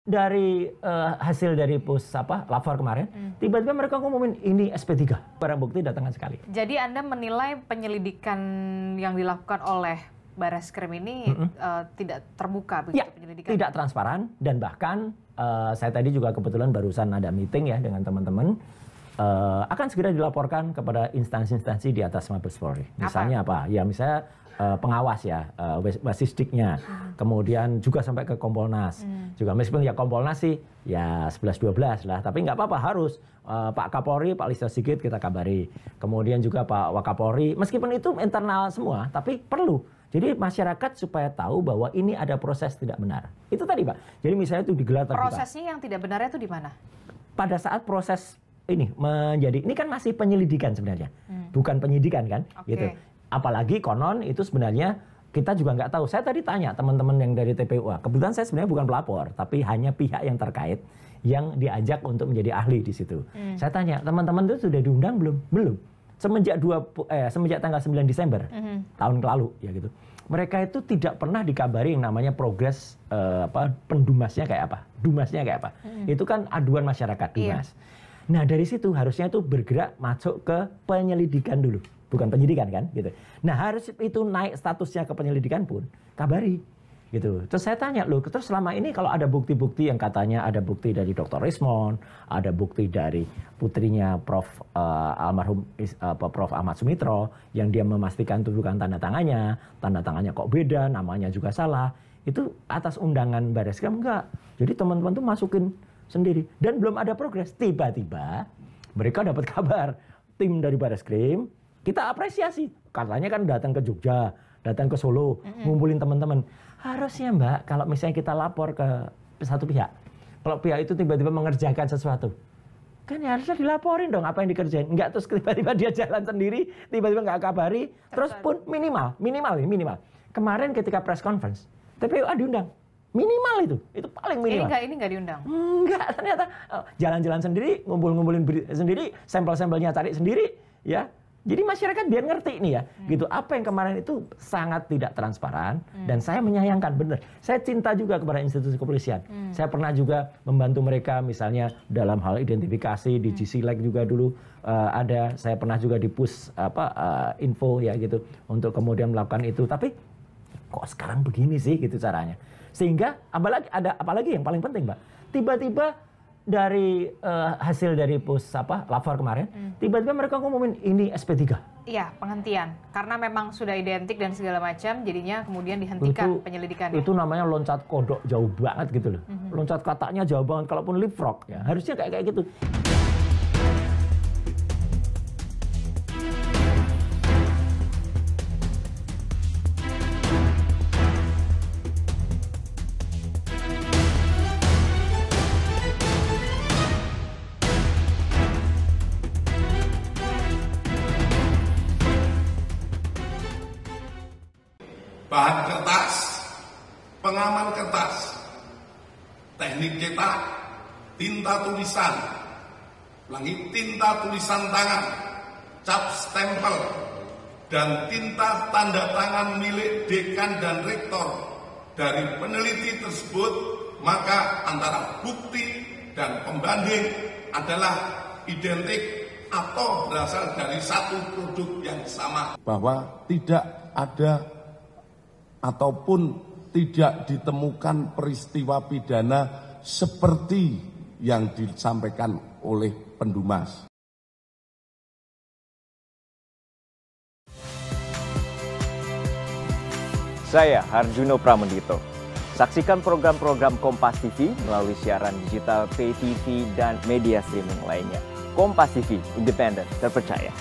Dari hasil dari lapor kemarin, tiba-tiba mereka ngumumin ini SP3, barang bukti datangan sekali. Jadi Anda menilai penyelidikan yang dilakukan oleh Bareskrim ini tidak terbuka begitu penyelidikan? Tidak transparan, dan bahkan saya tadi juga kebetulan barusan ada meeting ya dengan teman-teman, akan segera dilaporkan kepada instansi-instansi di atas Mabes Polri. Misalnya apa? Ya misalnya pengawas ya, Wasisdiknya, kemudian juga sampai ke Kompolnas. Juga meskipun ya Kompolnas sih ya 11-12 lah, tapi nggak apa-apa, harus Pak Kapolri, Pak Listio Sigit kita kabari. Kemudian juga Pak Wakapolri, meskipun itu internal semua, tapi perlu. Jadi masyarakat supaya tahu bahwa ini ada proses tidak benar. Itu tadi Pak. Jadi misalnya itu digelar terbuka. Prosesnya yang tidak benarnya itu di mana? Pada saat proses ini kan masih penyelidikan sebenarnya, bukan penyidikan kan, gitu. Apalagi konon itu sebenarnya kita juga nggak tahu. Saya tadi tanya teman-teman yang dari TPUA, kebetulan saya sebenarnya bukan pelapor, tapi hanya pihak yang terkait yang diajak untuk menjadi ahli di situ. Saya tanya, teman-teman itu sudah diundang belum? Belum. Semenjak tanggal 9 Desember tahun lalu ya gitu. Mereka itu tidak pernah dikabari yang namanya progres pendumasnya kayak apa, dumasnya kayak apa. Itu kan aduan masyarakat dumas. Nah dari situ harusnya itu bergerak masuk ke penyelidikan dulu. Bukan penyidikan kan gitu. Nah harus itu naik statusnya ke penyelidikan pun kabari gitu. Terus saya tanya loh, terus selama ini kalau ada bukti-bukti yang katanya ada bukti dari Dr. Rismond, ada bukti dari putrinya Prof almarhum Prof Ahmad Sumitro yang dia memastikan itu bukan tanda tangannya kok beda, namanya juga salah. Itu atas undangan Bareskrim enggak. Jadi teman-teman tuh masukin sendiri dan belum ada progres. Tiba-tiba mereka dapat kabar tim dari Bareskrim. Kita apresiasi, katanya kan datang ke Jogja, datang ke Solo, ngumpulin teman-teman. Harusnya Mbak, kalau misalnya kita lapor ke satu pihak, kalau pihak itu tiba-tiba mengerjakan sesuatu, kan ya harusnya dilaporin dong apa yang dikerjain. Enggak terus tiba-tiba dia jalan sendiri, tiba-tiba nggak kabari, terus pun minimal. Kemarin ketika press conference, TPUA diundang. Minimal itu paling minimal. Ini nggak diundang? Enggak, ternyata jalan-jalan sendiri, ngumpulin sendiri, sampel-sampelnya cari sendiri, ya. Jadi masyarakat biar ngerti nih ya, gitu. Apa yang kemarin itu sangat tidak transparan dan saya menyayangkan bener. Saya cinta juga kepada institusi kepolisian. Saya pernah juga membantu mereka misalnya dalam hal identifikasi di GC-Leg juga dulu ada. Saya pernah juga di push info ya gitu untuk kemudian melakukan itu. Tapi kok sekarang begini sih gitu caranya. Sehingga apalagi yang paling penting Mbak, tiba-tiba dari hasil dari lapor kemarin, tiba-tiba mereka ngumumin ini SP3. Iya, penghentian. Karena memang sudah identik dan segala macam, jadinya kemudian dihentikan penyelidikannya. Itu namanya loncat kodok jauh banget gitu loh. Loncat katanya jauh banget, kalaupun leapfrog ya. Harusnya kayak gitu. Bahan kertas, pengaman kertas, teknik cetak, tinta tulisan, tinta tulisan tangan, cap stempel, dan tinta tanda tangan milik dekan dan rektor dari peneliti tersebut, maka antara bukti dan pembanding adalah identik atau berasal dari satu produk yang sama. Bahwa tidak ada ataupun tidak ditemukan peristiwa pidana seperti yang disampaikan oleh pendumas. Saya Harjuno Pramendito. Saksikan program-program Kompas TV melalui siaran digital, pay TV, dan media streaming lainnya. Kompas TV, independen, terpercaya.